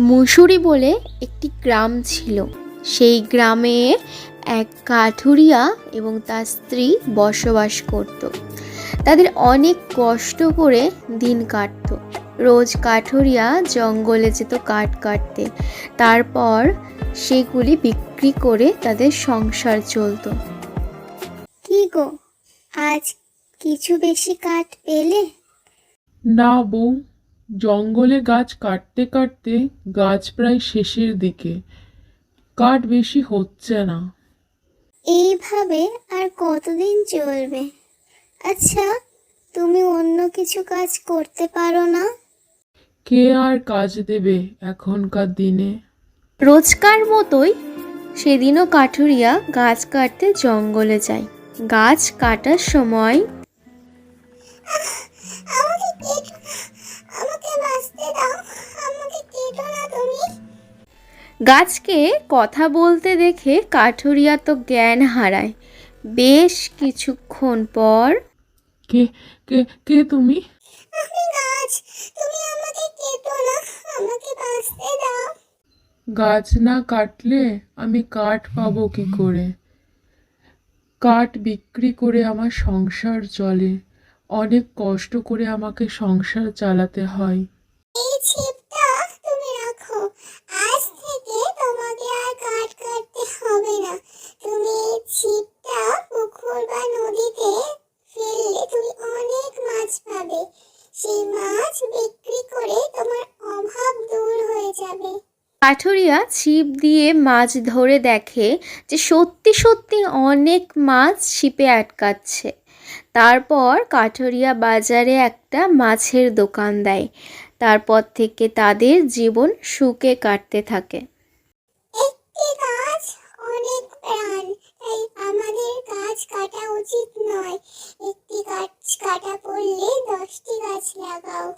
মুসুরি বলে একটি গ্রাম ছিল। সেই গ্রামে এক কাঠুরিয়া এবং তার স্ত্রী বসবাস করত। তাদের অনেক কষ্ট করে দিন কাটতো। রোজ কাঠুরিয়া জঙ্গলে যেত কাঠ কাটতে, তারপর সেগুলি বিক্রি করে তাদের সংসার চলতো। কি গো, আজ কিছু বেশি কাঠ পেলে? না বউ, জঙ্গলে গাছ কাটতে কাটতে গাছ প্রায় শেষের দিকে, কাঠ বেশি হচ্ছে না। এইভাবে আর কতদিন চলবে? আচ্ছা, তুমি অন্য কিছু কাজ করতে পারো না? কে আর কাজ দেবে এখনকার দিনে? রোজকার মতোই সেদিনও কাঠুরিয়া গাছ কাটতে জঙ্গলে যায়। গাছ কাটার সময় গাছকে কথা বলতে দেখে কাঠুরিয়া তো জ্ঞান হারায়। বেশ কিছুক্ষণ পর কে কে কে তুমি? আমি গাছ, তুমি আমাকে কেটো না, আমাকে বাঁচতে দাও। গাছ না কাটলে আমি কাঠ পাবো কি করে? কাঠ বিক্রি করে আমার সংসার চলে, অনেক কষ্ট করে আমাকে সংসার চালাতে হয়। এই ছিপটা তুমি রাখো, আজ থেকে তোমাকে আর কাঠ কাটতে হবে না। তুমি এই ছিপটা পুকুর বা নদীতে ফেললে তুমি অনেক মাছ পাবে। সেই মাছ বিক্রি করে তোমার অভাব দূর হয়ে যাবে। কাঠুরিয়া ছিপ দিয়ে মাছ ধরে দেখে যে সত্যি সত্যি অনেক মাছ ছিপে আটকাচ্ছে। তারপর কাঠুরিয়া বাজারে একটা মাছের দোকান দেয়। তারপর থেকে তাদের জীবন সুখে কাটতে থাকে। একটি গাছ অনেক প্রাণ, তাই আমাদের গাছ কাটা উচিত নয়। একটি গাছ কাটা পড়লে 10টি গাছ লাগাও।